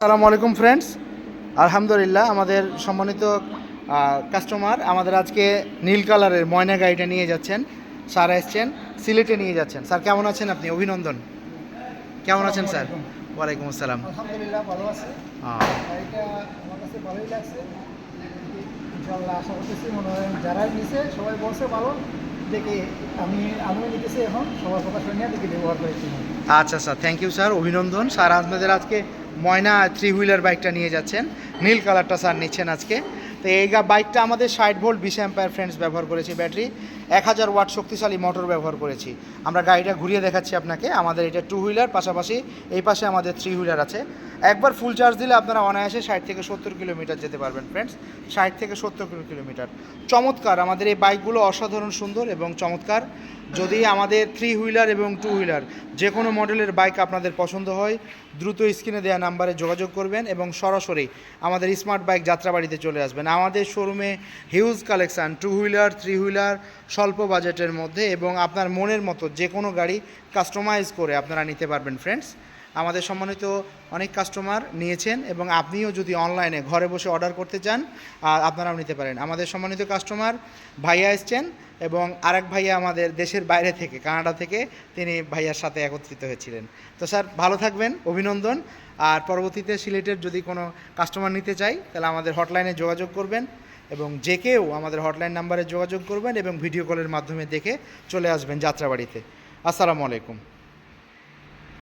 আসসালামু আলাইকুম ফ্রেন্ডস। আলহামদুলিল্লাহ আমাদের সম্মানিত কাস্টমার আমাদের আজকে নীল কালারের ময়না গাড়িটা নিয়ে যাচ্ছেন। স্যার এসছেন সিলেটে নিয়ে যাচ্ছেন। স্যার কেমন আছেন আপনি? অভিনন্দন। কেমন আছেন স্যার? আসসালামু আলাইকুম। ওয়ালাইকুম আসসালাম। আলহামদুলিল্লাহ ভালো আছি। আহ, গাড়িটা আমার কাছে ভালোই লাগছে। ইনশাআল্লাহ আশা করতেছি মনে হয় যারাই নিছে সবাই বলছে ভালো। দেখি আমিও নিতেছি এখন সবার কথা শুনে দেখি ব্যবহার করেছি। আচ্ছা স্যার, থ্যাংক ইউ স্যার, অভিনন্দন। স্যার আপনাদের আজকে ময়না থ্রি হুইলার বাইকটা নিয়ে যাচ্ছেন, নীল কালারটা স্যার নিচ্ছেন আজকে। তো এই বাইকটা আমাদের 60 ভোল্ট 20 অ্যাম্পায়ার ফ্রেন্ডস ব্যবহার করেছি, ব্যাটারি 1000 ওয়াট শক্তিশালী মোটর ব্যবহার করেছি। আমরা গাড়িটা ঘুরিয়ে দেখাচ্ছি আপনাকে। আমাদের এটা টু হুইলার, পাশাপাশি এই পাশে আমাদের থ্রি হুইলার আছে। একবার ফুল চার্জ দিলে আপনারা অনায়াসে 60 থেকে 70 কিলোমিটার যেতে পারবেন ফ্রেন্ডস। 60 থেকে 70 কিলোমিটার। চমৎকার, আমাদের এই বাইকগুলো অসাধারণ সুন্দর এবং চমৎকার। যদি আমাদের থ্রি হুইলার এবং টু হুইলার যে কোনো মডেলের বাইক আপনাদের পছন্দ হয়, দ্রুত স্ক্রিনে দেওয়া নাম্বারে যোগাযোগ করবেন এবং সরাসরি আমাদের স্মার্ট বাইক যাত্রাবাড়িতে চলে আসবেন। আমাদের শোরুমে huge collection two wheeler, three wheeler, স্বল্প বাজেটের মধ্যে এবং আপনার মনের মতো যে কোনো গাড়ি কাস্টমাইজ করে আপনারা নিতে পারবেন ফ্রেন্ডস। আমাদের সম্মানিত অনেক কাস্টমার নিয়েছেন এবং আপনিও যদি অনলাইনে ঘরে বসে অর্ডার করতে চান আপনারাও নিতে পারেন। আমাদের সম্মানিত কাস্টমার ভাইয়া এসছেন এবং আরেক ভাইয়া আমাদের দেশের বাইরে থেকে, কানাডা থেকে, তিনি ভাইয়ার সাথে একত্রিত হয়েছিলেন। তো স্যার ভালো থাকবেন, অভিনন্দন। আর পরবর্তীতে সিলেটের যদি কোনো কাস্টমার নিতে চাই তাহলে আমাদের হটলাইনে যোগাযোগ করবেন এবং যে কেউ আমাদের হটলাইন নাম্বারে যোগাযোগ করবেন এবং ভিডিও কলের মাধ্যমে দেখে চলে আসবেন যাত্রাবাড়িতে। আসসালামু আলাইকুম।